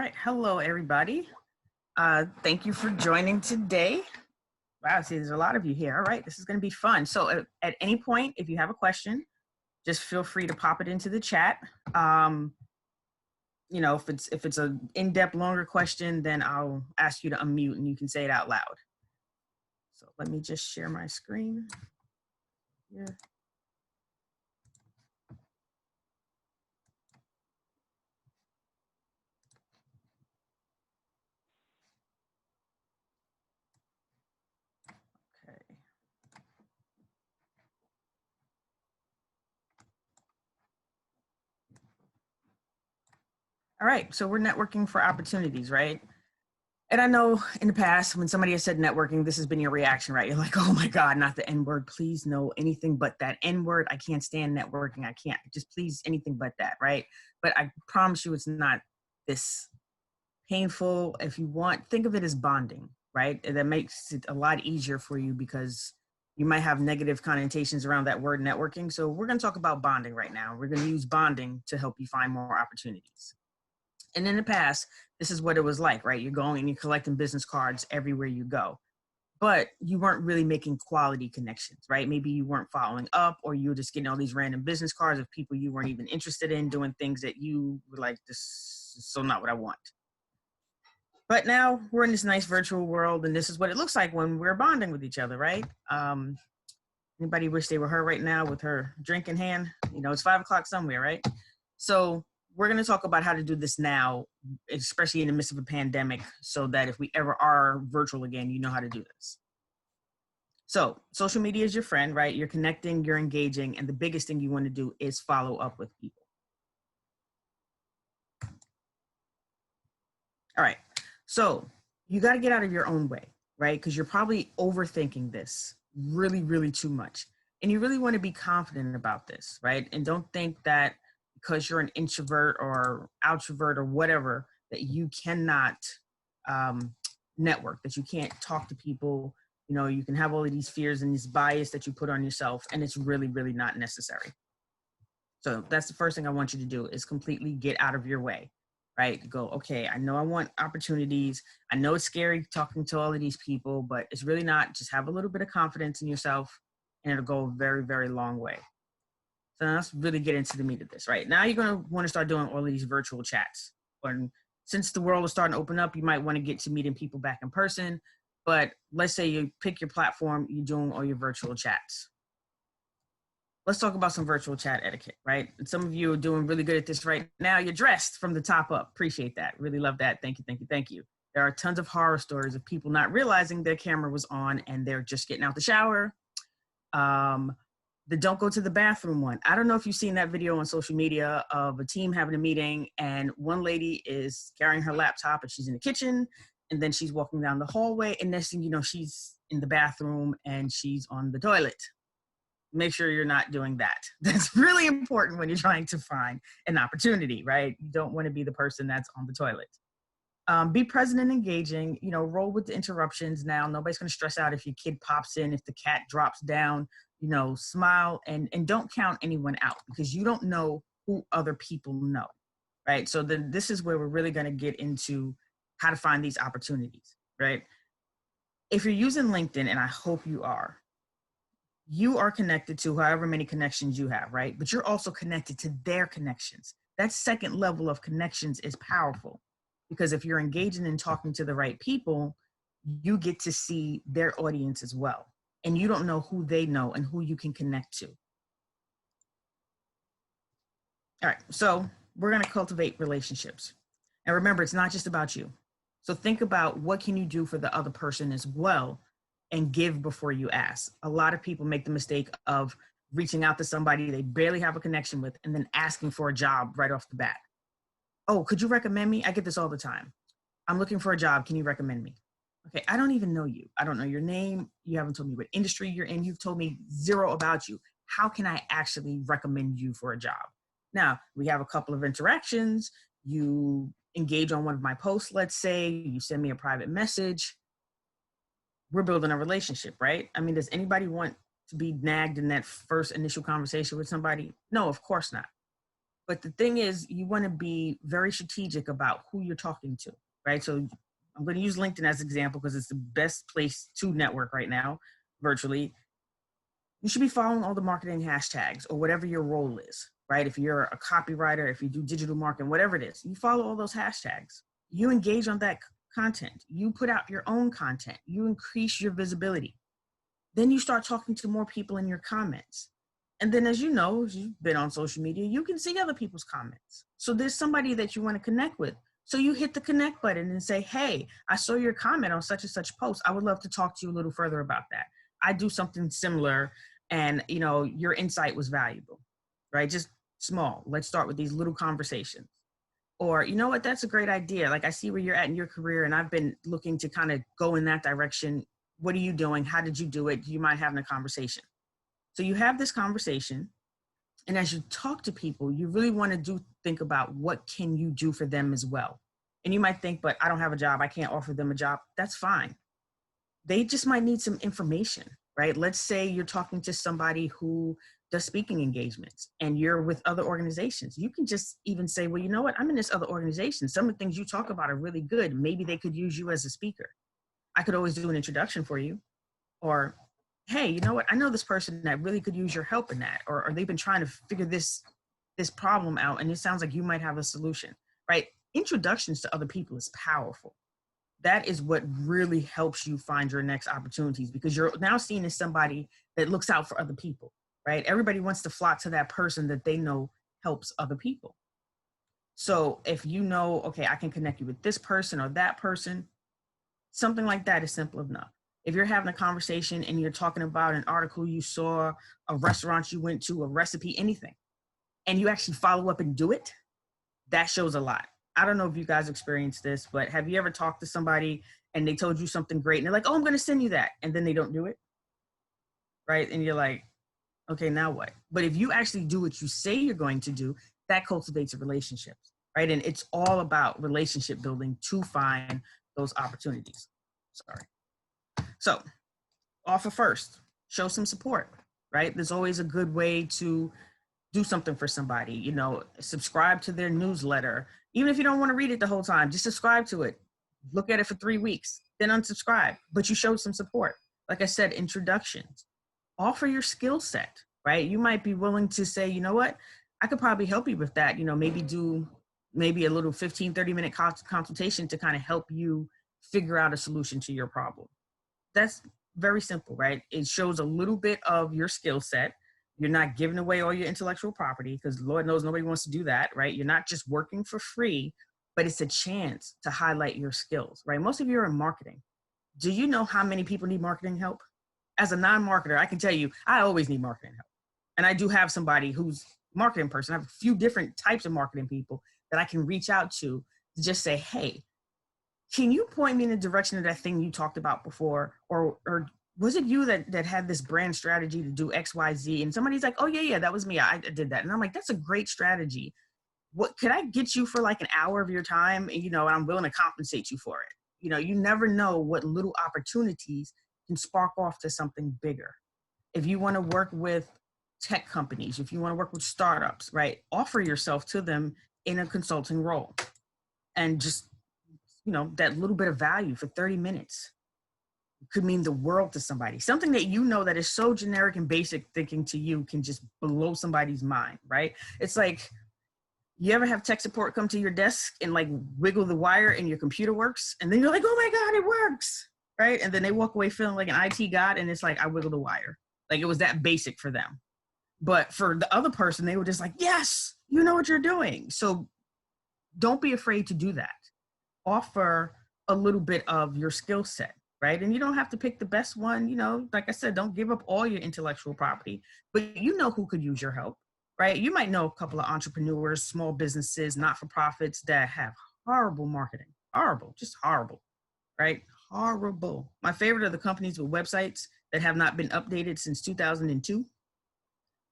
right, hello everybody. Thank you for joining today. Wow, see, there's a lot of you here. All right, this is going to be fun. So at any point, if you have a question, just feel free to pop it into the chat. You know, if it's an in-depth, longer question, then I'll ask you to unmute and you can say it out loud. So let me just share my screen here. Okay. All right, so we're networking for opportunities, right? And I know in the past, when somebody has said networking, this has been your reaction, right? You're like, oh my God, not the N word. Please, no, anything but that N word. I can't stand networking. I can't, just please, anything but that, right? But I promise you, it's not this painful. If you want, think of it as bonding, right? And that makes it a lot easier for you because you might have negative connotations around that word networking. So we're going to talk about bonding right now. We're going to use bonding to help you find more opportunities. And in the past, this is what it was like, right? You're going and you're collecting business cards everywhere you go, but you weren't really making quality connections, right? Maybe you weren't following up, or you were just getting all these random business cards of people you weren't even interested in, doing things that you were like, this is so not what I want. But now we're in this nice virtual world, and this is what it looks like when we're bonding with each other, right? Anybody wish they were her right now with her drink in hand? You know, it's 5 o'clock somewhere, right? So we're going to talk about how to do this now, especially in the midst of a pandemic, so that if we ever are virtual again, you know how to do this. So social media is your friend, right? You're connecting, you're engaging, and the biggest thing you want to do is follow up with people. All right. So you got to get out of your own way, right? Because you're probably overthinking this really, really too much. And you really want to be confident about this, right? And don't think that because you're an introvert or outrovert or whatever, that you cannot network, that you can't talk to people. You know, you can have all of these fears and this bias that you put on yourself, and it's really, really not necessary. So that's the first thing I want you to do, is completely get out of your way, right? Go, okay, I know I want opportunities. I know it's scary talking to all of these people, but it's really not. Just have a little bit of confidence in yourself, and it'll go a very, very long way. So let's really get into the meat of this, right? Now you're going to want to start doing all of these virtual chats. And since the world is starting to open up, you might want to get to meeting people back in person. But let's say you pick your platform, you're doing all your virtual chats. Let's talk about some virtual chat etiquette, right? And some of you are doing really good at this right now. You're dressed from the top up. Appreciate that. Really love that. Thank you, thank you, thank you. There are tons of horror stories of people not realizing their camera was on and they're just getting out the shower. The don't go to the bathroom one. I don't know if you've seen that video on social media of a team having a meeting and one lady is carrying her laptop and she's in the kitchen, and then she's walking down the hallway, and next thing you know, she's in the bathroom and she's on the toilet. Make sure you're not doing that. That's really important when you're trying to find an opportunity, right? You don't want to be the person that's on the toilet. Be present and engaging, you know, roll with the interruptions. Now, nobody's going to stress out if your kid pops in, if the cat drops down, you know, smile and don't count anyone out, because you don't know who other people know, right? So then this is where we're really going to get into how to find these opportunities, right? If you're using LinkedIn, and I hope you are connected to however many connections you have, right? But you're also connected to their connections. That second level of connections is powerful, because if you're engaging and talking to the right people, you get to see their audience as well. And you don't know who they know and who you can connect to. All right, so we're going to cultivate relationships. And remember, it's not just about you. So think about what can you do for the other person as well, and give before you ask. A lot of people make the mistake of reaching out to somebody they barely have a connection with and then asking for a job right off the bat. Oh, could you recommend me? I get this all the time. I'm looking for a job. Can you recommend me? Okay, I don't even know you. I don't know your name. You haven't told me what industry you're in. You've told me zero about you. How can I actually recommend you for a job? Now, we have a couple of interactions. You engage on one of my posts, let's say. You send me a private message. We're building a relationship, right? I mean, does anybody want to be nagged in that first initial conversation with somebody? No, of course not. But the thing is, you want to be very strategic about who you're talking to, right? So I'm going to use LinkedIn as an example because it's the best place to network right now, virtually. You should be following all the marketing hashtags or whatever your role is, right? If you're a copywriter, if you do digital marketing, whatever it is, you follow all those hashtags. You engage on that content. You put out your own content. You increase your visibility. Then you start talking to more people in your comments. And then, as you know, as you've been on social media, you can see other people's comments. So there's somebody that you want to connect with. So you hit the connect button and say, hey, I saw your comment on such and such post. I would love to talk to you a little further about that. I do something similar, and your insight was valuable, right? Just small. Let's start with these little conversations. Or, you know what, that's a great idea. Like, I see where you're at in your career, and I've been looking to kind of go in that direction. What are you doing? How did you do it? Do you mind having a conversation? So you have this conversation, and as you talk to people, you really want to think about what can you do for them as well. And you might think, but I don't have a job. I can't offer them a job. That's fine. They just might need some information, right? Let's say you're talking to somebody who does speaking engagements and you're with other organizations. You can just even say, well, you know what? I'm in this other organization. Some of the things you talk about are really good. Maybe they could use you as a speaker. I could always do an introduction for you. Or, hey, you know what? I know this person that really could use your help in that. Or they've been trying to figure this problem out, and it sounds like you might have a solution, right? Introductions to other people is powerful. That is what really helps you find your next opportunities, because you're now seen as somebody that looks out for other people, right? Everybody wants to flock to that person that they know helps other people. So if you know, okay, I can connect you with this person or that person, something like that is simple enough. If you're having a conversation and you're talking about an article you saw, a restaurant you went to, a recipe, anything, and you actually follow up and do it, that shows a lot. I don't know if you guys experienced this, but have you ever talked to somebody and they told you something great and they're like, oh, I'm going to send you that. And then they don't do it. Right. And you're like, okay, now what? But if you actually do what you say you're going to do, that cultivates relationships. Right. And it's all about relationship building to find those opportunities. Sorry. So offer first, show some support. Right. There's always a good way to do something for somebody, subscribe to their newsletter. Even if you don't want to read it the whole time, just subscribe to it. Look at it for 3 weeks, then unsubscribe. But you showed some support. Like I said, introductions. Offer your skill set, right? You might be willing to say, you know what? I could probably help you with that. Maybe do a little 15, 30-minute consultation to kind of help you figure out a solution to your problem. That's very simple, right? It shows a little bit of your skill set. You're not giving away all your intellectual property, because Lord knows nobody wants to do that, right? You're not just working for free, but it's a chance to highlight your skills, right? Most of you are in marketing. Do you know how many people need marketing help? As a non-marketer, I can tell you, I always need marketing help. And I do have somebody who's a marketing person. I have a few different types of marketing people that I can reach out to just say, hey, can you point me in the direction of that thing you talked about before? Or was it you that had this brand strategy to do X, Y, Z? And somebody's like, oh yeah, that was me. I did that. And I'm like, that's a great strategy. What could I get you for like an hour of your time? And I'm willing to compensate you for it. You never know what little opportunities can spark off to something bigger. If you want to work with tech companies, if you want to work with startups, right? Offer yourself to them in a consulting role, and just, that little bit of value for 30 minutes could mean the world to somebody. Something that that is so generic and basic thinking to you can just blow somebody's mind, right? It's like, you ever have tech support come to your desk and like wiggle the wire and your computer works? And then you're like, oh my God, it works, right? And then they walk away feeling like an IT god, and it's like, I wiggled the wire. Like, it was that basic for them. But for the other person, they were just like, yes, you know what you're doing. So don't be afraid to do that. Offer a little bit of your skill set, right? And you don't have to pick the best one. Like I said, don't give up all your intellectual property, but who could use your help, right? You might know a couple of entrepreneurs, small businesses, not-for-profits that have horrible marketing. Horrible, just horrible, right? Horrible. My favorite are the companies with websites that have not been updated since 2002.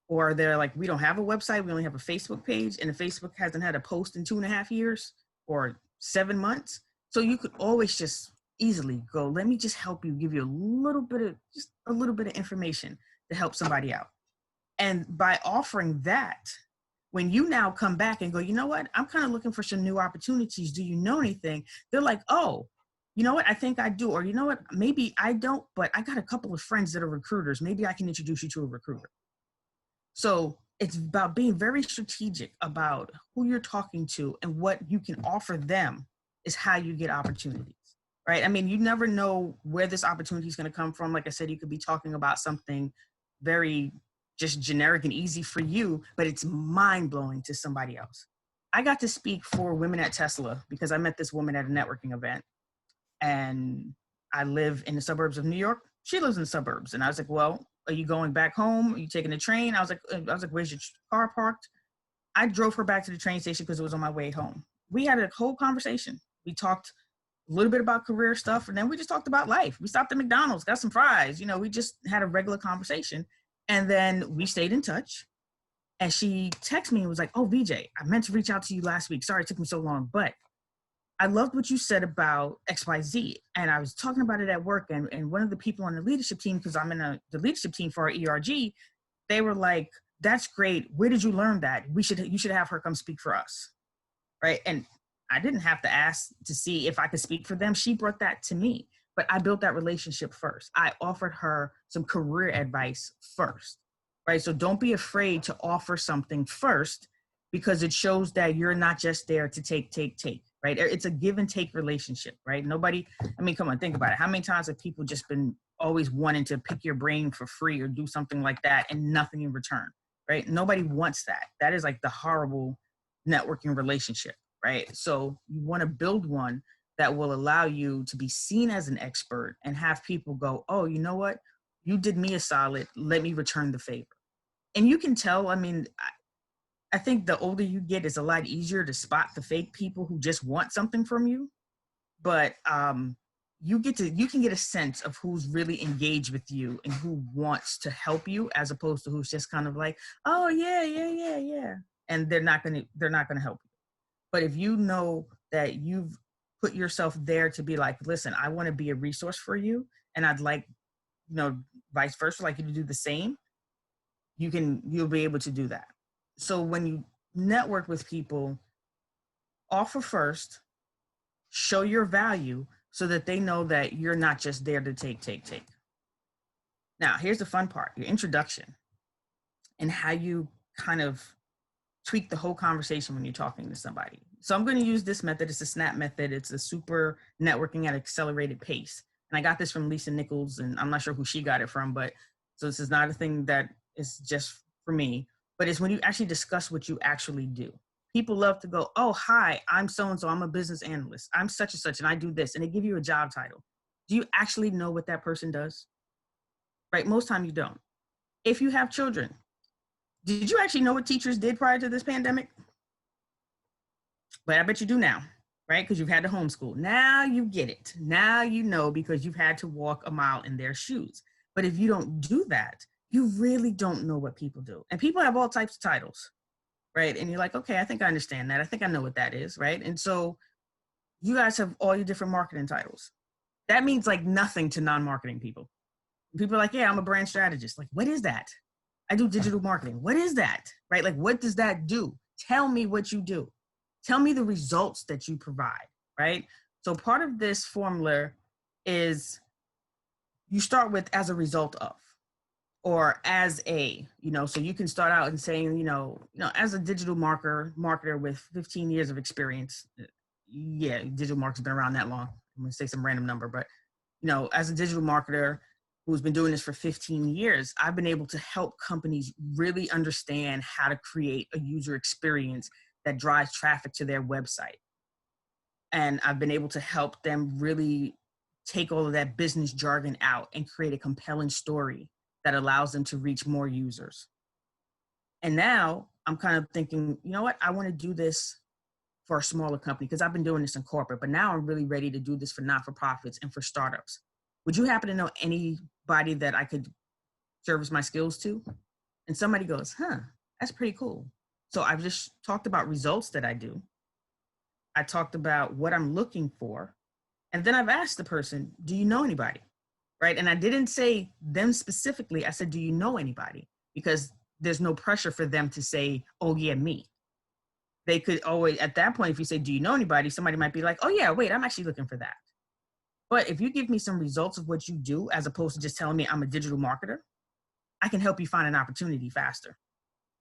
Or they're like, we don't have a website, we only have a Facebook page, and the Facebook hasn't had a post in 2.5 years or 7 months. So you could always just easily go, let me just help you, give you a little bit of information to help somebody out. And by offering that, When you now come back and go, you know what, I'm kind of looking for some new opportunities. Do you know anything? They're like, oh, you know what, I think I do. Or you know what, maybe I don't, but I got a couple of friends that are recruiters. Maybe I can introduce you to a recruiter. So it's about being very strategic about who you're talking to, and what you can offer them is how you get opportunities, right? I mean, you never know where this opportunity is going to come from. Like I said, you could be talking about something very just generic and easy for you, but it's mind blowing to somebody else. I got to speak for women at Tesla because I met this woman at a networking event, and I live in the suburbs of New York. She lives in the suburbs. And I was like, well, are you going back home? Are you taking the train? I was like, where's your car parked? I drove her back to the train station because it was on my way home. We had a whole conversation. We talked a little bit about career stuff, and then we just talked about life. We stopped at McDonald's, got some fries. You know, we just had a regular conversation. And then we stayed in touch. And she texted me and was like, oh, VJ, I meant to reach out to you last week. Sorry it took me so long, but I loved what you said about XYZ. And I was talking about it at work. And one of the people on the leadership team, because I'm in the leadership team for our ERG, they were like, that's great. Where did you learn that? You should have her come speak for us. Right. And I didn't have to ask to see if I could speak for them. She brought that to me, but I built that relationship first. I offered her some career advice first. Right. So don't be afraid to offer something first, because it shows that you're not just there to take. Right. It's a give and take relationship. Right. Nobody, I mean, come on, think about it. How many times have people just been always wanting to pick your brain for free or do something like that and nothing in return? Right. Nobody wants that. That is like the horrible networking relationship. Right. So you want to build one that will allow you to be seen as an expert and have people go, oh, you know what? You did me a solid. Let me return the favor. And you can tell, I mean, I think the older you get, it's a lot easier to spot the fake people who just want something from you. But you can get a sense of who's really engaged with you and who wants to help you, as opposed to who's just kind of like, oh yeah. And they're not gonna help you. But if you know that you've put yourself there to be like, listen, I want to be a resource for you, and I'd like, vice versa, like you to do the same, you'll be able to do that. So when you network with people, offer first, show your value so that they know that you're not just there to take. Now, here's the fun part, your introduction and how you kind of tweak the whole conversation when you're talking to somebody. So I'm going to use this method. It's a SNAP method. It's a super networking at accelerated pace. And I got this from Lisa Nichols, and I'm not sure who she got it from, but so this is not a thing that is just for me, but it's when you actually discuss what you actually do. People love to go, oh, hi, I'm so-and-so, I'm a business analyst. I'm such and such, and I do this. And they give you a job title. Do you actually know what that person does? Right? Most time you don't. If you have children, did you actually know what teachers did prior to this pandemic? But I bet you do now, right? Because you've had to homeschool. Now you get it. Now you know, because you've had to walk a mile in their shoes. But if you don't do that, you really don't know what people do. And people have all types of titles, right? And you're like, okay, I think I understand that. I think I know what that is, right? And so you guys have all your different marketing titles. That means like nothing to non-marketing people. People are like, yeah, I'm a brand strategist. Like, what is that? I do digital marketing. What is that? Right? Like, what does that do? Tell me what you do. Tell me the results that you provide, right? So part of this formula is you start with as a result of, or as a, so you can start out and saying, as a digital marketer with 15 years of experience. Yeah, digital marketing's been around that long. I'm gonna say some random number, but as a digital marketer who's been doing this for 15 years, I've been able to help companies really understand how to create a user experience that drives traffic to their website. And I've been able to help them really take all of that business jargon out and create a compelling story that allows them to reach more users. And now I'm kind of thinking, you know what? I want to do this for a smaller company because I've been doing this in corporate, but now I'm really ready to do this for not-for-profits and for startups. Would you happen to know anybody that I could service my skills to? And somebody goes, that's pretty cool. So I've just talked about results that I do. I talked about what I'm looking for. And then I've asked the person, do you know anybody? Right? And I didn't say them specifically. I said, do you know anybody? Because there's no pressure for them to say, oh yeah, me. They could always, at that point, if you say, do you know anybody? Somebody might be like, oh yeah, wait, I'm actually looking for that. But if you give me some results of what you do, as opposed to just telling me I'm a digital marketer, I can help you find an opportunity faster,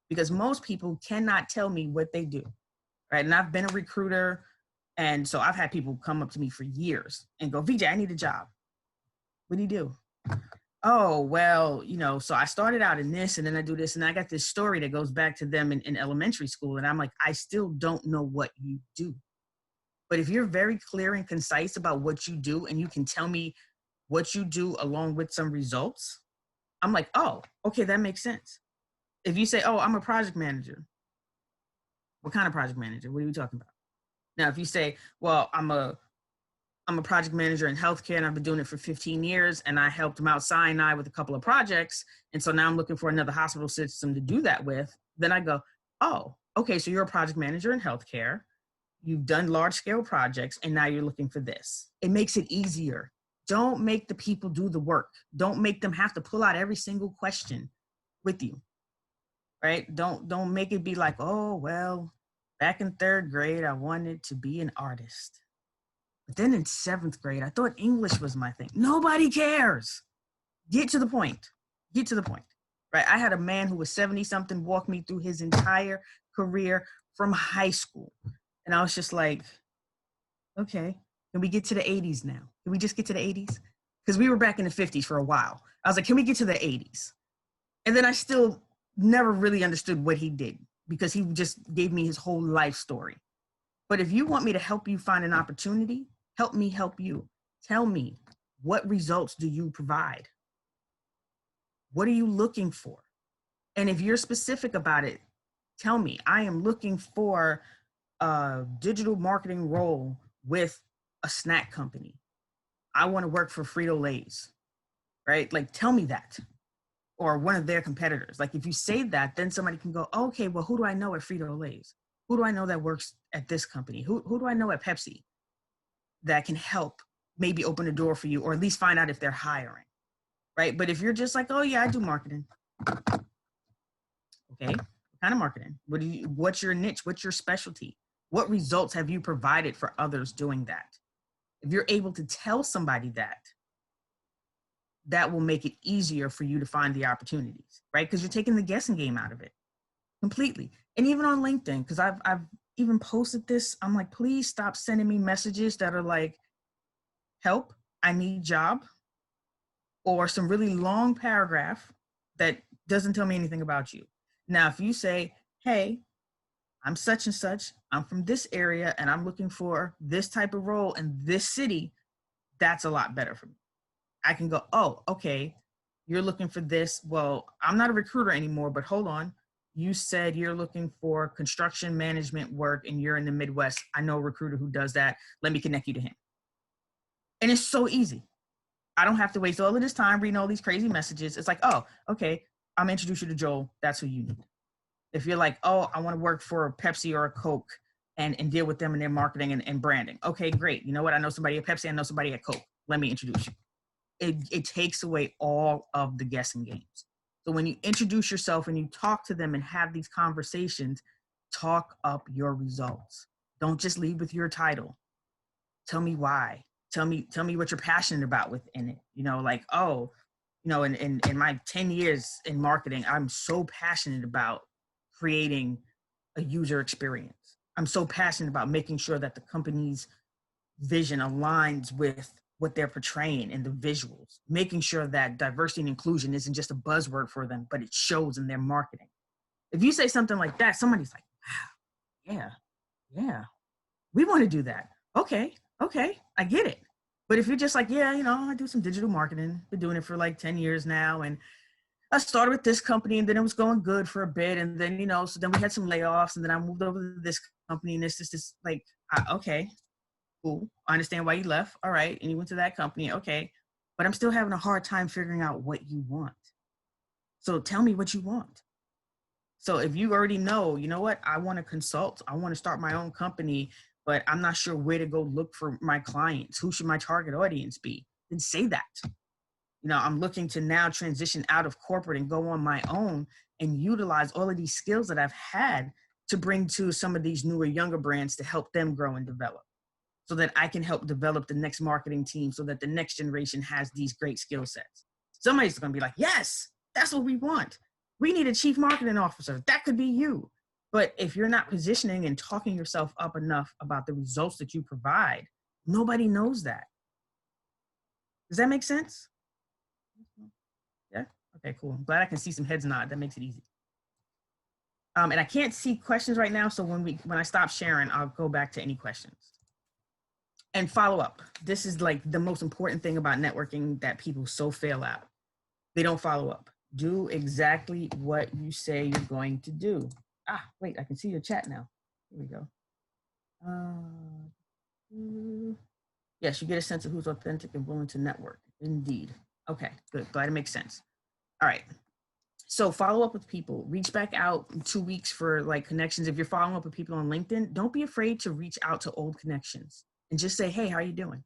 because most people cannot tell me what they do, right? And I've been a recruiter. And so I've had people come up to me for years and go, VJ, I need a job. What do you do? Oh, well, so I started out in this and then I do this. And I got this story that goes back to them in elementary school. And I'm like, I still don't know what you do. But if you're very clear and concise about what you do and you can tell me what you do along with some results, I'm like, oh, okay, that makes sense. If you say, oh, I'm a project manager. What kind of project manager? What are you talking about? Now, if you say, well, I'm a project manager in healthcare and I've been doing it for 15 years and I helped Mount Sinai with a couple of projects. And so now I'm looking for another hospital system to do that with. Then I go, oh, okay, so you're a project manager in healthcare. You've done large scale projects and now you're looking for this. It makes it easier. Don't make the people do the work. Don't make them have to pull out every single question with you, right? Don't make it be like, oh, well, back in 3rd grade, I wanted to be an artist. But then in 7th grade, I thought English was my thing. Nobody cares. Get to the point. Get to the point, right? I had a man who was 70-something walk me through his entire career from high school. And I was just like, okay, can we get to the 80s now? Can we just get to the 80s? Because we were back in the 50s for a while. I was like, can we get to the 80s? And then I still never really understood what he did, because he just gave me his whole life story. But if you want me to help you find an opportunity, help me help you. Tell me, what results do you provide? What are you looking for? And if you're specific about it, tell me, I am looking for a digital marketing role with a snack company. I want to work for Frito-Lay's, right? Like, tell me that. Or one of their competitors. Like, if you say that, then somebody can go, okay, well, who do I know at Frito-Lay's? Who do I know that works at this company? Who do I know at Pepsi that can help maybe open a door for you, or at least find out if they're hiring, right? But if you're just like, oh yeah, I do marketing. Okay, what kind of marketing? What's your niche? What's your specialty? What results have you provided for others doing that? If you're able to tell somebody that, that will make it easier for you to find the opportunities, right? Because you're taking the guessing game out of it completely. And even on LinkedIn, because I've even posted this, I'm like, please stop sending me messages that are like, help, I need job, or some really long paragraph that doesn't tell me anything about you. Now, if you say, hey, I'm such and such, I'm from this area and I'm looking for this type of role in this city, that's a lot better for me. I can go, oh, okay, you're looking for this. Well, I'm not a recruiter anymore, but hold on. You said you're looking for construction management work and you're in the Midwest. I know a recruiter who does that. Let me connect you to him. And it's so easy. I don't have to waste all of this time reading all these crazy messages. It's like, oh, okay, I'm introduce you to Joel. That's who you need. If you're like, oh, I want to work for a Pepsi or a Coke and deal with them in their marketing and branding. Okay, great. You know what? I know somebody at Pepsi. I know somebody at Coke. Let me introduce you. It takes away all of the guessing games. So when you introduce yourself and you talk to them and have these conversations, talk up your results. Don't just lead with your title. Tell me why. Tell me what you're passionate about within it. Like, oh, in my 10 years in marketing, I'm so passionate about creating a user experience. I'm so passionate about making sure that the company's vision aligns with what they're portraying in the visuals, making sure that diversity and inclusion isn't just a buzzword for them, but it shows in their marketing. If you say something like that, somebody's like, wow, yeah, we want to do that. Okay, I get it. But if you're just like, yeah, I do some digital marketing, been doing it for like 10 years now. And I started with this company and then it was going good for a bit. And then, so then we had some layoffs and then I moved over to this company and this like, okay, cool. I understand why you left. All right. And you went to that company. Okay. But I'm still having a hard time figuring out what you want. So tell me what you want. So if you already know, you know what, I want to consult, I want to start my own company, but I'm not sure where to go look for my clients. Who should my target audience be? Then say that. I'm looking to now transition out of corporate and go on my own. and utilize all of these skills that I've had to bring to some of these newer, younger brands to help them grow and develop, so that I can help develop the next marketing team so that the next generation has these great skill sets. Somebody's going to be like, yes, that's what we want. We need a chief marketing officer. That could be you. But if you're not positioning and talking yourself up enough about the results that you provide, nobody knows that. Does that make sense? Yeah? Okay, cool. I'm glad I can see some heads nod. That makes it easy. And I can't see questions right now. So when I stop sharing, I'll go back to any questions. And follow up. This is like the most important thing about networking that people so fail at. They don't follow up. Do exactly what you say you're going to do. Ah, wait, I can see your chat now. Here we go. Yes, you get a sense of who's authentic and willing to network. Indeed. Okay, good. Glad it makes sense. All right. So follow up with people. Reach back out in 2 weeks for like connections. If you're following up with people on LinkedIn, don't be afraid to reach out to old connections and just say, hey, how are you doing?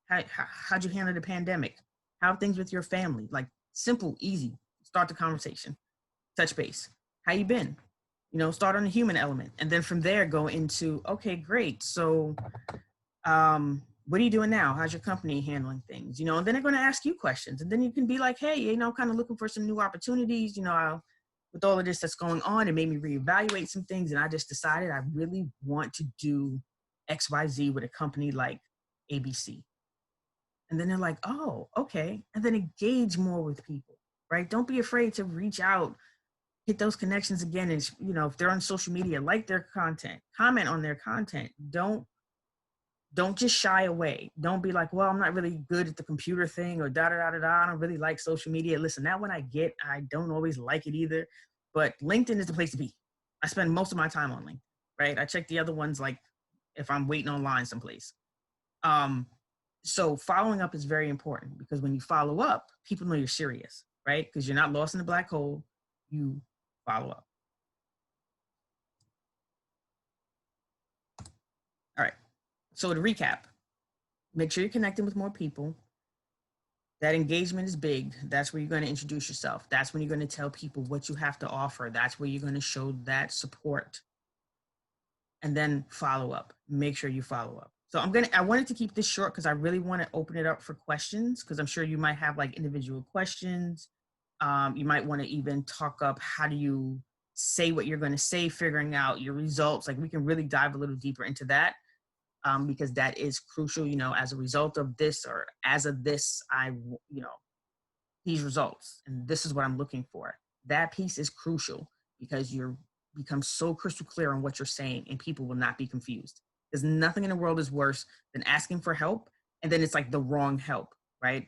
How'd you handle the pandemic? How are things with your family? Like simple, easy. Start the conversation. Touch base. How you been? You know, start on the human element. And then from there, go into, okay, great. So what are you doing now? How's your company handling things? You know, and then they're going to ask you questions. And then you can be like, hey, you know, kind of looking for some new opportunities. You know, with all of this that's going on, it made me reevaluate some things. And I just decided I really want to do XYZ with a company like ABC. And then they're like, oh, okay. And then engage more with people, right? Don't be afraid to reach out, hit those connections again. And, you know, if they're on social media, like their content, comment on their content. Don't just shy away. Don't be like, well, I'm not really good at the computer thing or I don't really like social media. Listen, that one I get, I don't always like it either, but LinkedIn is the place to be. I spend most of my time on LinkedIn, right? I check the other ones like if I'm waiting online someplace. So following up is very important because when you follow up, people know you're serious, right? Because you're not lost in the black hole, you follow up. All right. So to recap, make sure you're connecting with more people. That engagement is big. That's where you're going to introduce yourself. That's when you're going to tell people what you have to offer. That's where you're going to show that support. And then follow up. Make sure you follow up. So I wanted to keep this short because I really want to open it up for questions because I'm sure you might have like individual questions. You might want to even talk up how do you say what you're going to say, figuring out your results. Like we can really dive a little deeper into that. Because that is crucial, you know, as a result of this or as of this, these results, and this is what I'm looking for. That piece is crucial because you're become so crystal clear on what you're saying and people will not be confused. Because nothing in the world is worse than asking for help and then it's like the wrong help, right?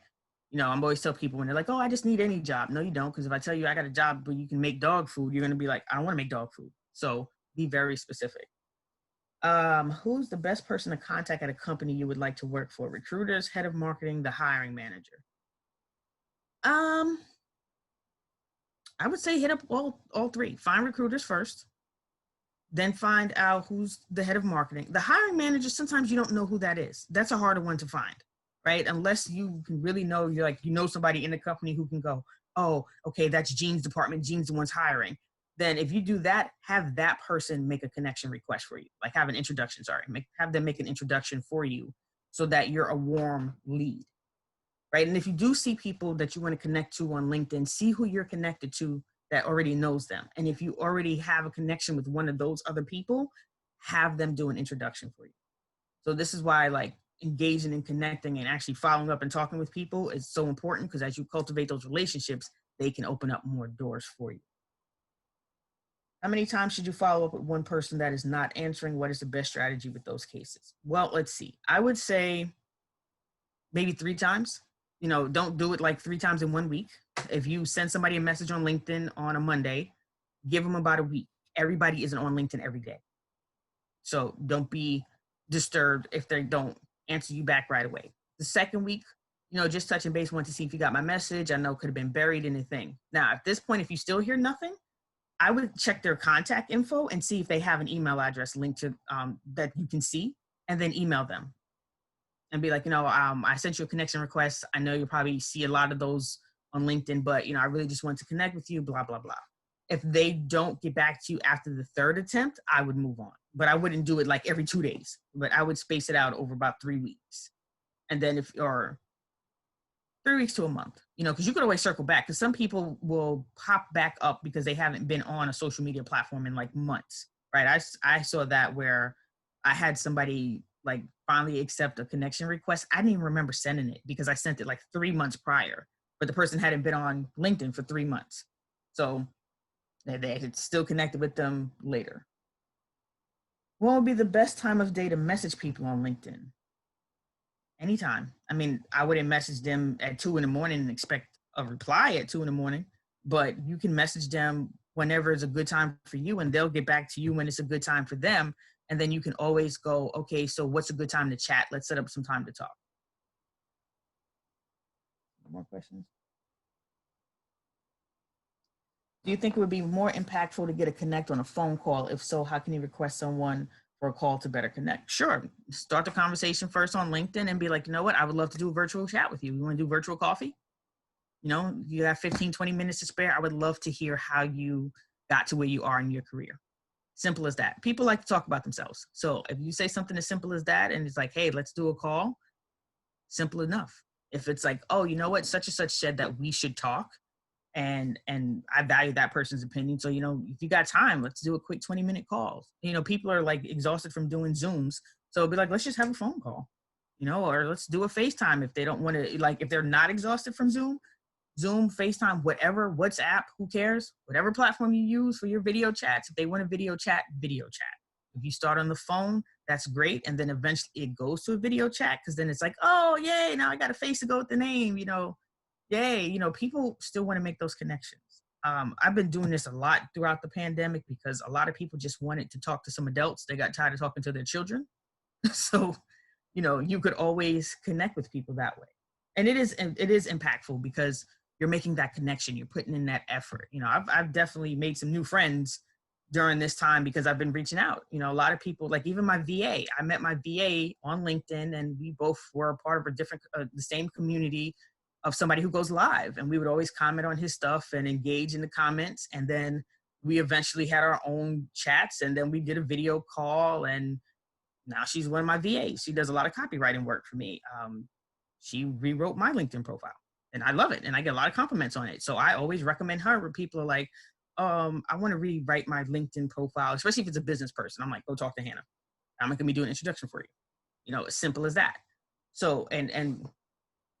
You know, I'm always tell people when they're like, oh, I just need any job. No, you don't. Because if I tell you I got a job where you can make dog food, you're going to be like, I don't want to make dog food. So be very specific. Who's the best person to contact at a company you would like to work for? Recruiters, head of marketing, the hiring manager. I would say hit up all three. Find recruiters first, then find out who's the head of marketing. The hiring manager, sometimes you don't know who that is. That's a harder one to find, right? Unless you can really know, you're like, you know somebody in the company who can go, oh, okay, that's Jean's department. Jean's the one's hiring. Then if you do that, have that person make a connection request for you. Like have an introduction, have them make an introduction for you so that you're a warm lead, right? And if you do see people that you want to connect to on LinkedIn, see who you're connected to that already knows them. And if you already have a connection with one of those other people, have them do an introduction for you. So this is why like engaging and connecting and actually following up and talking with people is so important because as you cultivate those relationships, they can open up more doors for you. How many times should you follow up with one person that is not answering? What is the best strategy with those cases? Well, let's see. I would say maybe 3 times. You know, don't do it like 3 times in 1 week. If you send somebody a message on LinkedIn on a Monday, give them about a week. Everybody isn't on LinkedIn every day. So don't be disturbed if they don't answer you back right away. The second week, you know, just touching base, want to see if you got my message. I know it could have been buried in a thing. Now, at this point, if you still hear nothing, I would check their contact info and see if they have an email address linked to that you can see, and then email them and be like, you know, I sent you a connection request. I know you'll probably see a lot of those on LinkedIn, but, you know, I really just want to connect with you, blah, blah, blah. If they don't get back to you after the third attempt, I would move on. But I wouldn't do it like every 2 days, but I would space it out over about 3 weeks. And then or 3 weeks to a month, because you could always circle back, because some people will pop back up because they haven't been on a social media platform in like months, right? I saw that where I had somebody like finally accept a connection request. I didn't even remember sending it because I sent it like 3 months prior, but the person hadn't been on LinkedIn for 3 months. So they had still connected with them later. What would be the best time of day to message people on LinkedIn? Anytime. I mean, I wouldn't message them at 2 a.m. and expect a reply at 2 a.m, but you can message them whenever it's a good time for you, and they'll get back to you when it's a good time for them. And then you can always go, okay, so what's a good time to chat? Let's set up some time to talk. More questions? Do you think it would be more impactful to get a connect on a phone call? If so, how can you request someone for a call to better connect? Sure. Start the conversation first on LinkedIn and be like, you know what? I would love to do a virtual chat with you. You want to do virtual coffee? You have 15, 20 minutes to spare. I would love to hear how you got to where you are in your career. Simple as that. People like to talk about themselves. So if you say something as simple as that, and it's like, hey, let's do a call, simple enough. If it's like, oh, you know what? Such and such said that we should talk. And I value that person's opinion. So, if you got time, let's do a quick 20-minute call. People are like exhausted from doing Zooms. So it'll be like, let's just have a phone call, or let's do a FaceTime if they don't want to, like, if they're not exhausted from Zoom, FaceTime, whatever, WhatsApp, who cares? Whatever platform you use for your video chats. If they want a video chat, video chat. If you start on the phone, that's great. And then eventually it goes to a video chat, because then it's like, oh, yay, now I got a face to go with the name, yay, people still want to make those connections. I've been doing this a lot throughout the pandemic because a lot of people just wanted to talk to some adults. They got tired of talking to their children. So, you could always connect with people that way. And it is impactful because you're making that connection. You're putting in that effort. I've definitely made some new friends during this time because I've been reaching out. A lot of people, like even my VA, I met my VA on LinkedIn, and we both were a part of the same community of somebody who goes live, and we would always comment on his stuff and engage in the comments. And then we eventually had our own chats, and then we did a video call, and now she's one of my VAs. She does a lot of copywriting work for me. She rewrote my LinkedIn profile, and I love it. And I get a lot of compliments on it. So I always recommend her when people are like, I want to rewrite my LinkedIn profile, especially if it's a business person. I'm like, go talk to Hannah. I'm going to be doing an introduction for you. As simple as that. So, and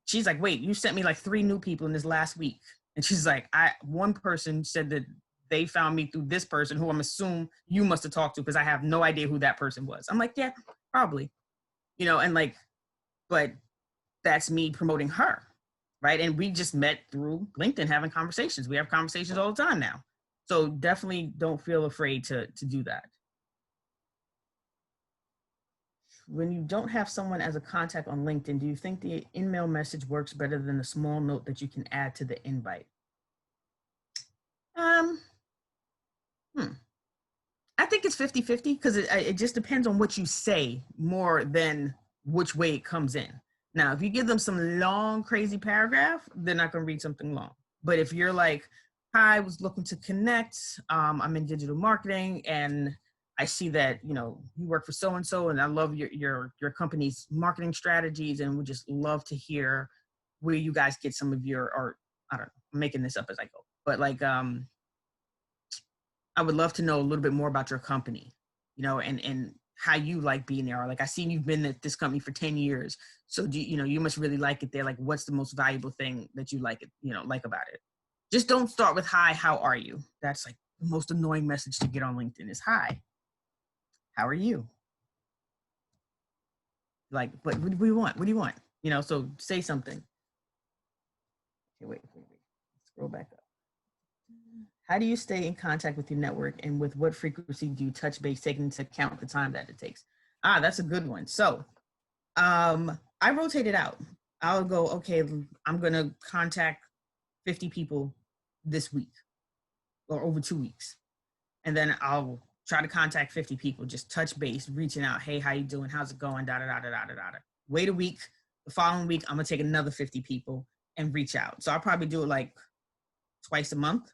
she's like, wait, you sent me like 3 new people in this last week. And she's like, one person said that they found me through this person who I'm assuming you must have talked to, because I have no idea who that person was. I'm like, yeah, probably, and like, but that's me promoting her. Right. And we just met through LinkedIn having conversations. We have conversations all the time now. So definitely don't feel afraid to do that. When you don't have someone as a contact on LinkedIn, do you think the in-mail message works better than a small note that you can add to the invite? I think it's 50-50, because it just depends on what you say more than which way it comes in. Now, if you give them some long, crazy paragraph, they're not going to read something long. But if you're like, hi, I was looking to connect. I'm in digital marketing, and I see that, you work for so-and-so, and I love your company's marketing strategies, and would just love to hear where you guys get some of your, or I don't know, I'm making this up as I go. But like, I would love to know a little bit more about your company, and how you like being there. Or like, I seen you've been at this company for 10 years. So do you must really like it there. Like, what's the most valuable thing that you like about it? Just don't start with, hi, how are you? That's like the most annoying message to get on LinkedIn is, hi, how are you? Like, what do you want? What do you want? So say something. Okay, wait. Scroll back up. How do you stay in contact with your network, and with what frequency do you touch base, taking into account the time that it takes? That's a good one. So I rotate it out. I'll go, okay, I'm going to contact 50 people this week or over 2 weeks. And then I'll try to contact 50 people, just touch base, reaching out. Hey, how you doing? How's it going? Wait a week. The following week, I'm going to take another 50 people and reach out. So I'll probably do it like twice a month.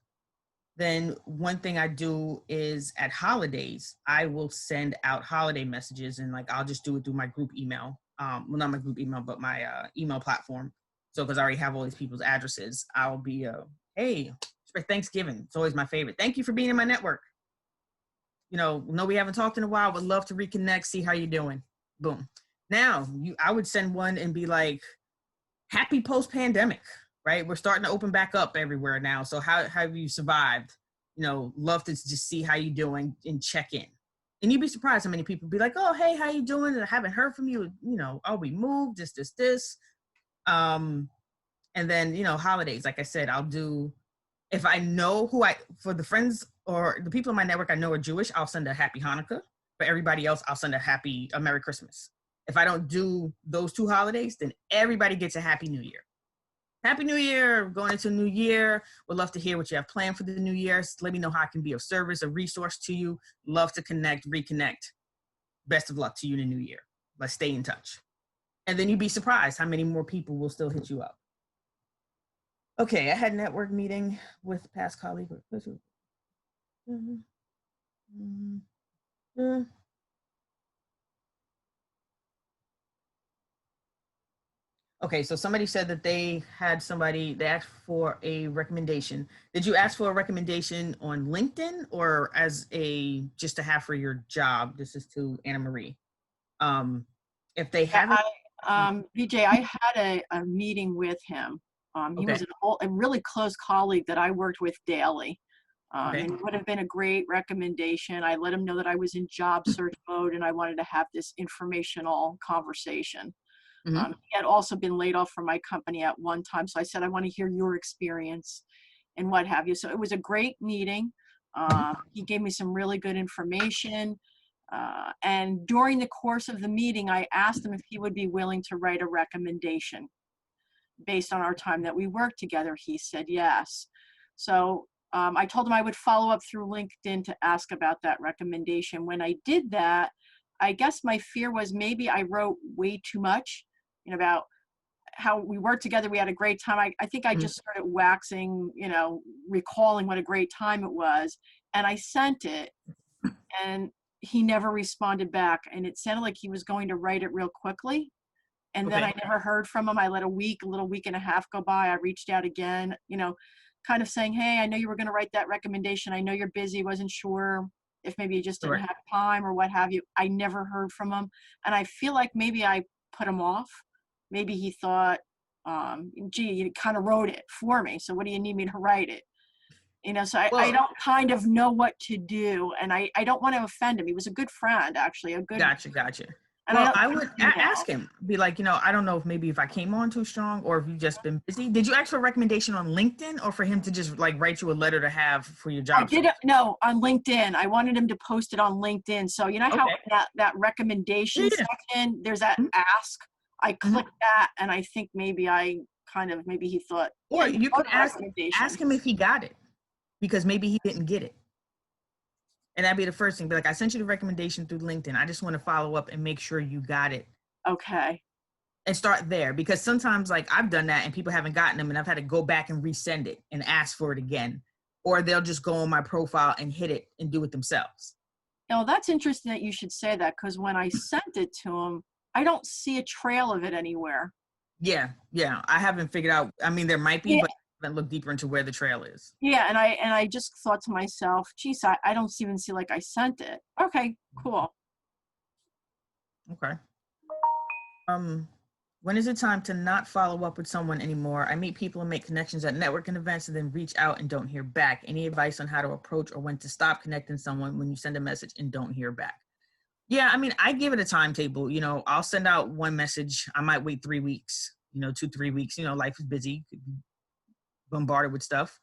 Then one thing I do is at holidays, I will send out holiday messages, and like I'll just do it through my group email. Well, not my group email, but my email platform. So because I already have all these people's addresses, I'll be hey, it's for Thanksgiving. It's always my favorite. Thank you for being in my network. No, we haven't talked in a while. Would love to reconnect, see how you're doing. Boom. Now, I would send one and be like, happy post-pandemic, right? We're starting to open back up everywhere now. So how have you survived? Love to just see how you're doing and check in. And you'd be surprised how many people be like, oh, hey, how you doing? I haven't heard from you. Oh, we moved, this. And then, holidays, like I said, I'll do, if I know for the friends or the people in my network I know are Jewish, I'll send a happy Hanukkah. For everybody else, I'll send a Merry Christmas. If I don't do those two holidays, then everybody gets a Happy New Year. Happy New Year, going into a new year. Would love to hear what you have planned for the new year. Let me know how I can be of service, a resource to you. Love to connect, reconnect. Best of luck to you in the new year. Let's stay in touch. And then you'd be surprised how many more people will still hit you up. Okay, I had a network meeting with past colleague. Okay, so somebody said that they asked for a recommendation. Did you ask for a recommendation on LinkedIn or just to have for your job? This is to Anna Marie. If they haven't. BJ, I had a meeting with him. He was a really close colleague that I worked with daily. And it would have been a great recommendation. I let him know that I was in job search mode and I wanted to have this informational conversation. Mm-hmm. He had also been laid off from my company at one time. So I said, I want to hear your experience and what have you. So it was a great meeting. He gave me some really good information. And during the course of the meeting, I asked him if he would be willing to write a recommendation based on our time that we worked together. He said yes. So I told him I would follow up through LinkedIn to ask about that recommendation. When I did that, I guess my fear was maybe I wrote way too much, about how we worked together. We had a great time. I think I just started waxing, recalling what a great time it was. And I sent it and he never responded back. And it sounded like he was going to write it real quickly. And then I never heard from him. I let a little week and a half go by. I reached out again, kind of saying, hey, I know you were going to write that recommendation. I know you're busy. Wasn't sure if maybe you just didn't have time or what have you. I never heard from him. And I feel like maybe I put him off. Maybe he thought, gee, you kind of wrote it for me. So what do you need me to write it? So I don't kind of know what to do. And I don't want to offend him. He was a good friend, actually. Gotcha. And I would ask him, be like, I don't know if I came on too strong or if you've just been busy. Did you ask for a recommendation on LinkedIn or for him to just like write you a letter to have for your job? No, on LinkedIn. I wanted him to post it on LinkedIn. So how that recommendation section, there's that ask. I clicked that and I think maybe he thought. Or you could ask him if he got it because maybe he didn't get it. And that'd be the first thing. Be like, I sent you the recommendation through LinkedIn. I just want to follow up and make sure you got it. Okay. And start there because sometimes like I've done that and people haven't gotten them and I've had to go back and resend it and ask for it again. Or they'll just go on my profile and hit it and do it themselves. That's interesting that you should say that because when I sent it to him, I don't see a trail of it anywhere. Yeah. I haven't figured out. I mean, there might be, but I haven't looked deeper into where the trail is. Yeah, and I just thought to myself, geez, I don't even see like I sent it. Okay, cool. Okay. When is it time to not follow up with someone anymore? I meet people and make connections at networking events and then reach out and don't hear back. Any advice on how to approach or when to stop connecting someone when you send a message and don't hear back? Yeah, I mean, I give it a timetable. I'll send out one message. I might wait 3 weeks, 2-3 weeks. Life is busy, could be bombarded with stuff.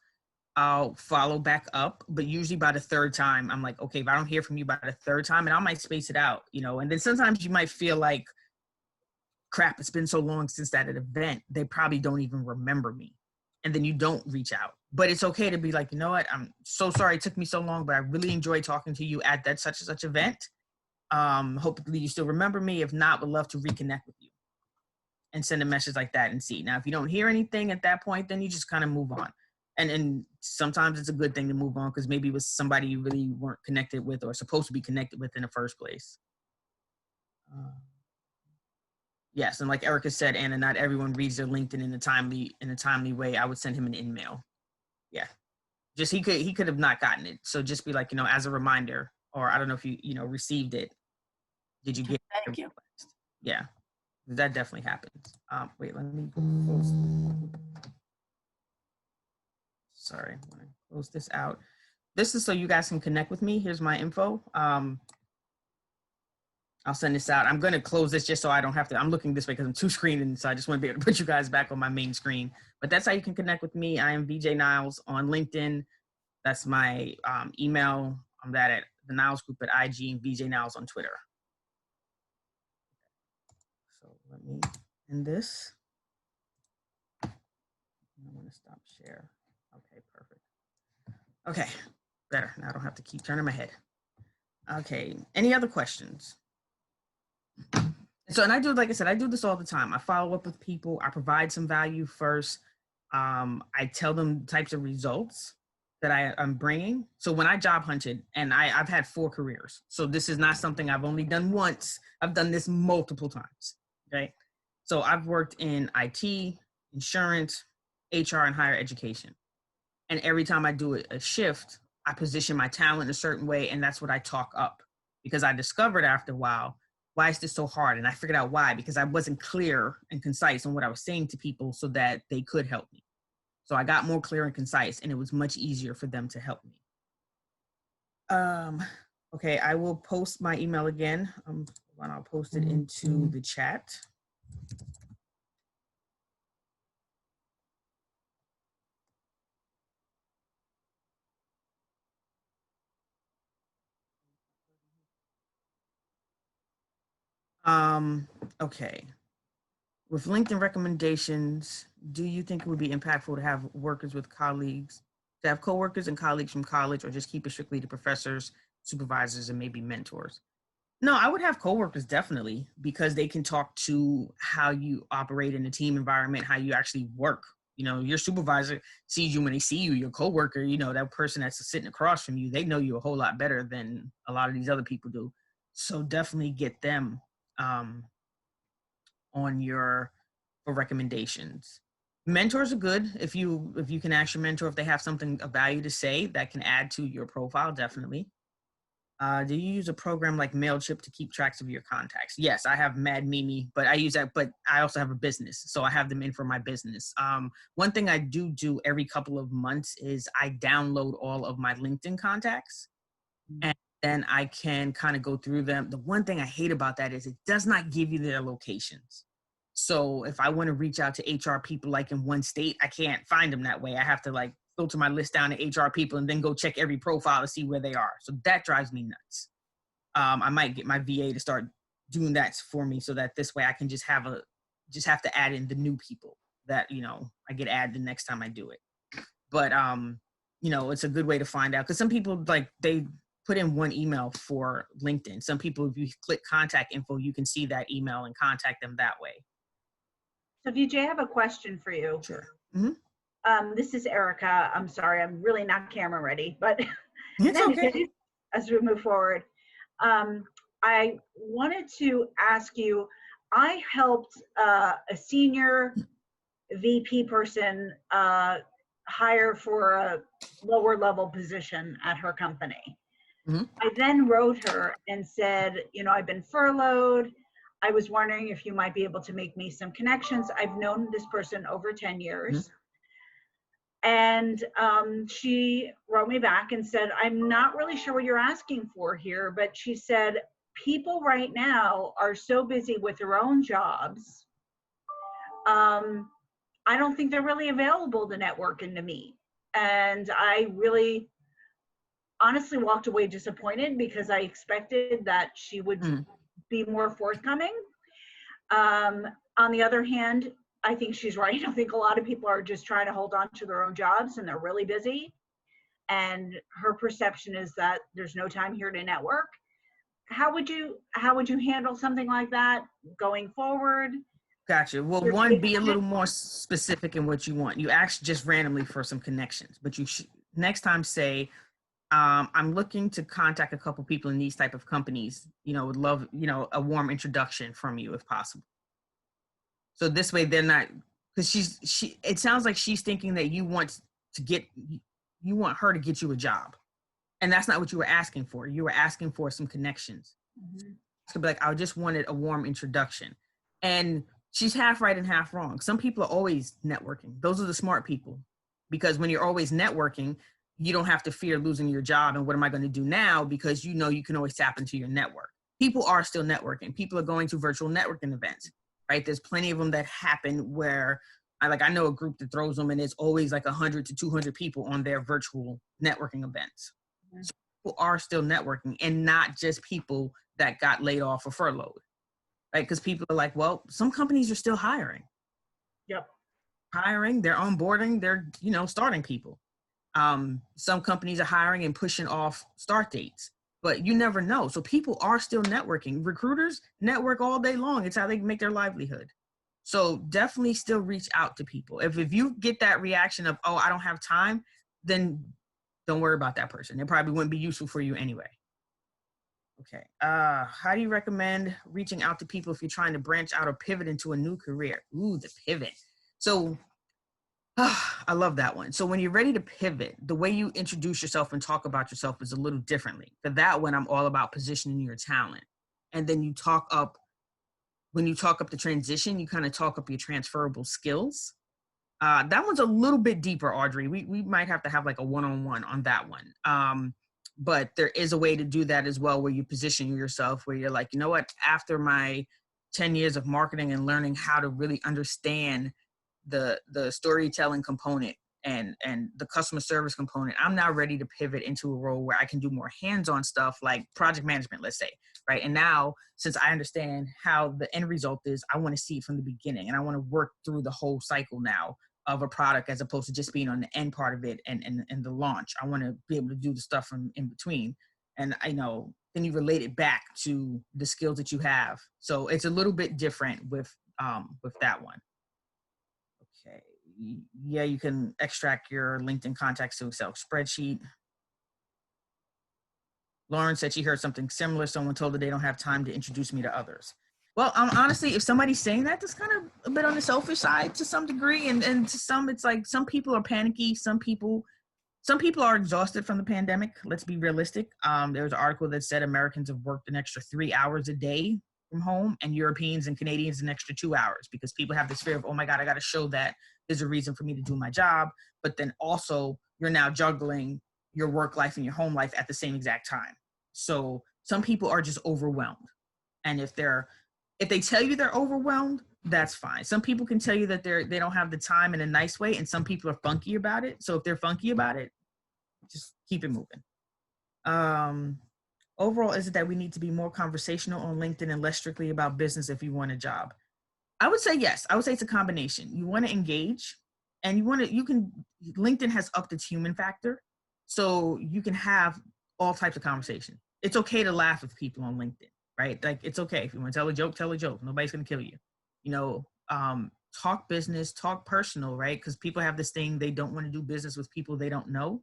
I'll follow back up, but usually by the third time, I'm like, okay, if I don't hear from you by the third time, and I might space it out, and then sometimes you might feel like, crap, it's been so long since that event, they probably don't even remember me. And then you don't reach out. But it's okay to be like, you know what, I'm so sorry it took me so long, but I really enjoyed talking to you at that such and such event. Hopefully you still remember me. If not, would love to reconnect with you and send a message like that and see. Now, if you don't hear anything at that point, then you just kind of move on. And sometimes it's a good thing to move on because maybe it was somebody you really weren't connected with or supposed to be connected with in the first place. Yes, and like Erica said, Anna, not everyone reads their LinkedIn in a timely way. I would send him an email. Yeah, just he could have not gotten it. So just be like, as a reminder, or I don't know if you received it. Did you get? Thank you. Yeah, that definitely happens. Wait, let me close. Sorry, I'm gonna close this out. This is so you guys can connect with me. Here's my info. I'll send this out. I'm going to close this just so I don't have to. I'm looking this way because I'm two screening, so I just want to be able to put you guys back on my main screen. But that's how you can connect with me. I am VJ Niles on LinkedIn. That's my email. I'm that at the Niles Group at IG and VJ Niles on Twitter. So let me end this. I want to stop share. Okay, perfect. Okay, better. Now I don't have to keep turning my head. Okay, any other questions? So, and I do, like I said, I do this all the time. I follow up with people. I provide some value first. I tell them types of results that I'm bringing. So when I job hunted, and I've had 4 careers. So this is not something I've only done once. I've done this multiple times, okay? So I've worked in IT, insurance, HR, and higher education. And every time I do a shift, I position my talent a certain way, and that's what I talk up. Because I discovered after a while, why is this so hard? And I figured out why, because I wasn't clear and concise on what I was saying to people so that they could help me. So I got more clear and concise, and it was much easier for them to help me. Okay, I will post my email again. I'll post it into the chat. Okay. With LinkedIn recommendations, do you think it would be impactful to have coworkers and colleagues from college, or just keep it strictly to professors, supervisors, and maybe mentors? No, I would have coworkers definitely, because they can talk to how you operate in a team environment, how you actually work. Your supervisor sees you when they see you. Your coworker, that person that's sitting across from you, they know you a whole lot better than a lot of these other people do. So definitely get them for recommendations. Mentors are good. If you can ask your mentor if they have something of value to say that can add to your profile, definitely. Do you use a program like MailChimp to keep tracks of your contacts? Yes, I have Mad Mimi, but I use that, but I also have a business, so I have them in for my business. One thing I do every couple of months is I download all of my LinkedIn contacts, and then I can kind of go through them. The one thing I hate about that is it does not give you their locations. So if I want to reach out to HR people like in one state, I can't find them that way. I have to filter my list down to HR people and then go check every profile to see where they are. So that drives me nuts. I might get my VA to start doing that for me so that this way I can just have to add in the new people that, I get added the next time I do it. But, it's a good way to find out, because some people they put in one email for LinkedIn. Some people, if you click contact info, you can see that email and contact them that way. So VJ, I have a question for you. Sure. Mm-hmm. This is Erica. I'm sorry, I'm really not camera ready, but it's okay. As we move forward, I wanted to ask you, I helped a senior VP person hire for a lower level position at her company. Mm-hmm. I then wrote her and said, I've been furloughed. I was wondering if you might be able to make me some connections. I've known this person over 10 years. Mm-hmm. And she wrote me back and said, I'm not really sure what you're asking for here, but she said, people right now are so busy with their own jobs. I don't think they're really available to network and to meet. And I really honestly walked away disappointed, because I expected that she would be more forthcoming. On the other hand, I think she's right. I think a lot of people are just trying to hold on to their own jobs, and they're really busy. And her perception is that there's no time here to network. How would you handle something like that going forward? Gotcha. Well, one, be a little more specific in what you want. You ask just randomly for some connections, but you should next time say, I'm looking to contact a couple people in these type of companies, would love, a warm introduction from you if possible. So this way they're not, because it sounds like she's thinking that you want her to get you a job. And that's not what you were asking for. You were asking for some connections. Mm-hmm. So be like, I just wanted a warm introduction. And she's half right and half wrong. Some people are always networking. Those are the smart people. Because when you're always networking, you don't have to fear losing your job and what am I going to do now? Because you can always tap into your network. People are still networking. People are going to virtual networking events, right? There's plenty of them that happen where I know a group that throws them and it's always like 100 to 200 people on their virtual networking events. Mm-hmm. So people are still networking and not just people that got laid off or furloughed, right? Because people are like, well, some companies are still hiring. Yep. Hiring, they're onboarding, they're, starting people. Some companies are hiring and pushing off start dates, but you never know. So people are still networking. Recruiters network all day long. It's how they make their livelihood. So definitely still reach out to people. If you get that reaction of, oh, I don't have time, then don't worry about that person. It probably wouldn't be useful for you anyway. Okay. How do you recommend reaching out to people if you're trying to branch out or pivot into a new career? Ooh, the pivot. So I love that one. So when you're ready to pivot, the way you introduce yourself and talk about yourself is a little differently. For that one, I'm all about positioning your talent. And then when you talk up the transition, you kind of talk up your transferable skills. That one's a little bit deeper, Audrey. We might have to have like a one-on-one on that one. But there is a way to do that as well, where you position yourself, where you're like, you know what, after my 10 years of marketing and learning how to really understand the storytelling component and the customer service component, I'm now ready to pivot into a role where I can do more hands-on stuff like project management, let's say, right? And now, since I understand how the end result is, I want to see it from the beginning and I want to work through the whole cycle now of a product as opposed to just being on the end part of it and the launch. I want to be able to do the stuff from in between. And then you relate it back to the skills that you have. So it's a little bit different with that one. Okay. Yeah, you can extract your LinkedIn contacts to Excel spreadsheet. Lauren said she heard something similar. Someone told her they don't have time to introduce me to others. Well, honestly, if somebody's saying that, that's kind of a bit on the selfish side to some degree. And to some, it's like some people are panicky. Some people are exhausted from the pandemic. Let's be realistic. There was an article that said Americans have worked an extra 3 hours a day from home, and Europeans and Canadians an extra 2 hours, because people have this fear of, oh my God, I got to show that there's a reason for me to do my job. But then also you're now juggling your work life and your home life at the same exact time. So some people are just overwhelmed. And if they tell you they're overwhelmed, that's fine. Some people can tell you that they don't have the time in a nice way, and some people are funky about it. So if they're funky about it, just keep it moving. Overall, is it that we need to be more conversational on LinkedIn and less strictly about business if you want a job? I would say yes. I would say it's a combination. You want to engage, and LinkedIn has upped its human factor. So you can have all types of conversation. It's okay to laugh with people on LinkedIn, right? Like, it's okay. If you want to tell a joke, tell a joke. Nobody's going to kill you. Talk business, talk personal, right? Because people have this thing, they don't want to do business with people they don't know.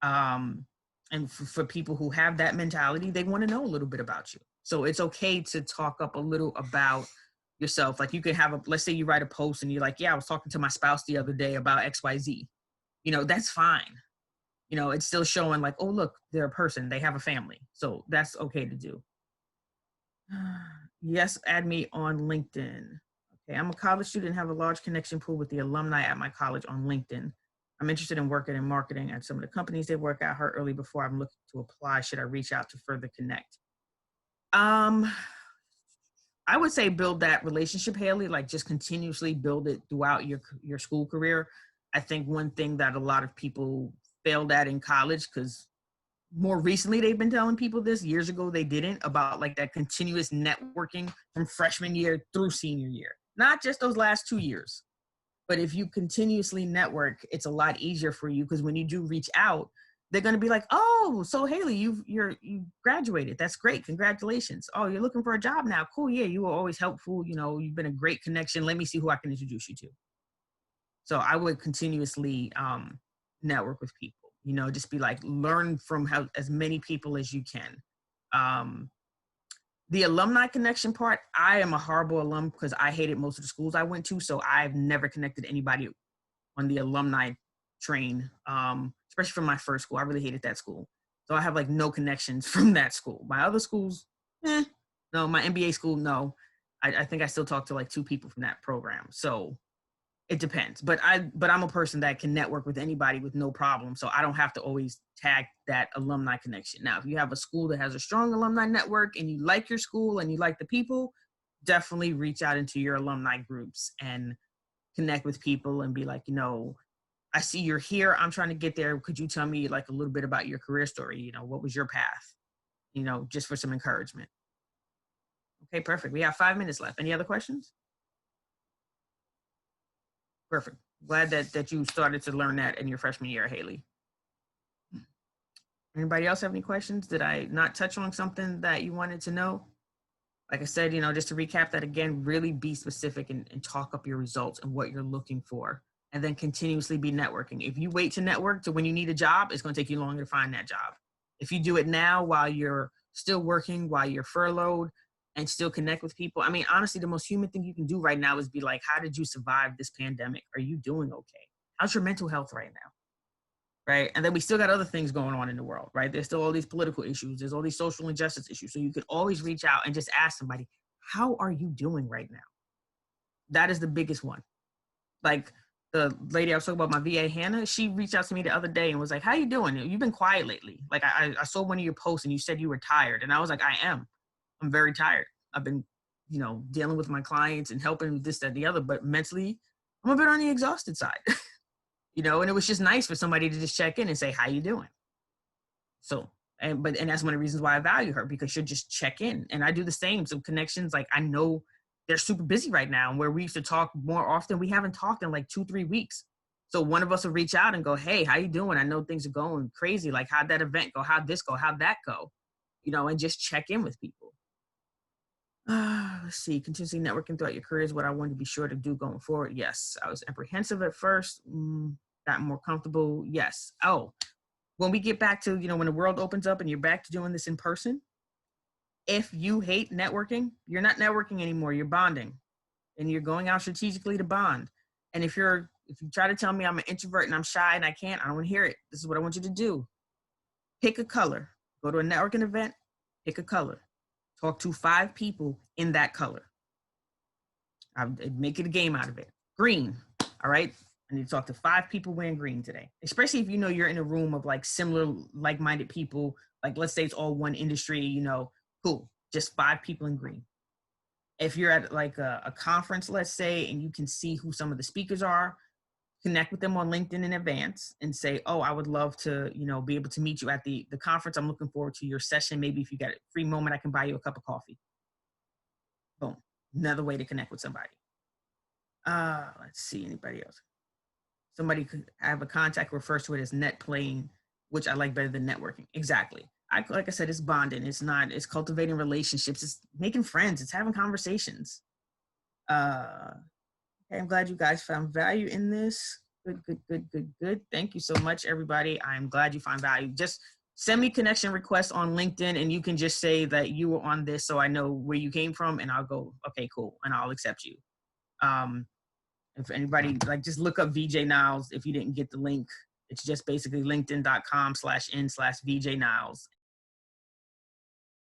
And for people who have that mentality, they want to know a little bit about you. So it's okay to talk up a little about yourself. Like, you could have let's say you write a post and you're like, yeah, I was talking to my spouse the other day about XYZ. That's fine. It's still showing like, oh, look, they're a person, they have a family. So that's okay to do. Yes, add me on LinkedIn. Okay, I'm a college student and have a large connection pool with the alumni at my college on LinkedIn. I'm interested in working in marketing at some of the companies they work at. Heard early before I'm looking to apply. Should I reach out to further connect? I would say build that relationship, Haley, like just continuously build it throughout your school career. I think one thing that a lot of people failed at in college, because more recently they've been telling people this, years ago they didn't, about like that continuous networking from freshman year through senior year, not just those last 2 years. But if you continuously network, it's a lot easier for you, because when you do reach out, they're going to be like, oh, so Haley, you graduated. That's great. Congratulations. Oh, you're looking for a job now. Cool. Yeah, you were always helpful. You know, you've been a great connection. Let me see who I can introduce you to. So I would continuously network with people, you know, just be like, learn from as many people as you can. The alumni connection part, I am a horrible alum because I hated most of the schools I went to. So I've never connected anybody on the alumni train, especially from my first school. I really hated that school. So I have like no connections from that school. My other schools, no. My MBA school, no. I think I still talk to like 2 people from that program. So it depends. But I'm a person that can network with anybody with no problem. So I don't have to always tag that alumni connection. Now, if you have a school that has a strong alumni network and you like your school and you like the people, definitely reach out into your alumni groups and connect with people and be like, you know, I see you're here. I'm trying to get there. Could you tell me like a little bit about your career story? You know, what was your path? You know, just for some encouragement. Okay, perfect. We have 5 minutes left. Any other questions? Perfect. Glad that you started to learn that in your freshman year, Haley. Anybody else have any questions? Did I not touch on something that you wanted to know? Like I said, you know, just to recap that again, really be specific and talk up your results and what you're looking for. And then continuously be networking. If you wait to network to when you need a job, it's going to take you longer to find that job. If you do it now while you're still working, while you're furloughed, and still connect with people. I mean, honestly, the most human thing you can do right now is be like, how did you survive this pandemic? Are you doing okay? How's your mental health right now? Right? And then we still got other things going on in the world, right? There's still all these political issues. There's all these social injustice issues. So you could always reach out and just ask somebody, how are you doing right now? That is the biggest one. Like the lady I was talking about, my VA, Hannah, she reached out to me the other day and was like, how you doing? You've been quiet lately. Like I saw one of your posts and you said you were tired. And I was like, I am. I'm very tired. I've been, you know, dealing with my clients and helping with this, that, and the other, but mentally I'm a bit on the exhausted side, you know, and it was just nice for somebody to just check in and say, how you doing? So, and that's one of the reasons why I value her, because she'll just check in, and I do the same. So connections, like I know they're super busy right now, and where we used to talk more often, we haven't talked in like 2-3 weeks. So one of us will reach out and go, hey, how you doing? I know things are going crazy. Like how'd that event go? How'd this go? How'd that go? You know, and just check in with people. Let's see, continuously networking throughout your career is what I wanted to be sure to do going forward. Yes, I was apprehensive at first, got more comfortable. Yes. Oh, when we get back to, you know, when the world opens up and you're back to doing this in person, if you hate networking, you're not networking anymore. You're bonding, and you're going out strategically to bond. And if you try to tell me I'm an introvert and I'm shy and I don't want to hear it. This is what I want you to do. Pick a color. Go to a networking event, pick a color. Talk to 5 people in that color. I'd make it a game out of it. Green, all right? I need to talk to 5 people wearing green today, especially if you know you're in a room of like similar, like-minded people. Like let's say it's all one industry, you know, cool. Just 5 people in green. If you're at like a conference, let's say, and you can see who some of the speakers are, connect with them on LinkedIn in advance and say, oh, I would love to, you know, be able to meet you at the conference. I'm looking forward to your session. Maybe if you got a free moment, I can buy you a cup of coffee. Boom. Another way to connect with somebody. Let's see, anybody else? Somebody could have a contact, refers to it as net playing, which I like better than networking. Exactly. Like I said, it's bonding. It's cultivating relationships. It's making friends. It's having conversations. I'm glad you guys found value in this. Good. Thank you so much, everybody. I'm glad you found value. Just send me connection requests on LinkedIn, and you can just say that you were on this so I know where you came from, and I'll go, okay, cool, and I'll accept you. If anybody, like, just look up VJ Niles if you didn't get the link. It's just basically linkedin.com/n/VJ Niles,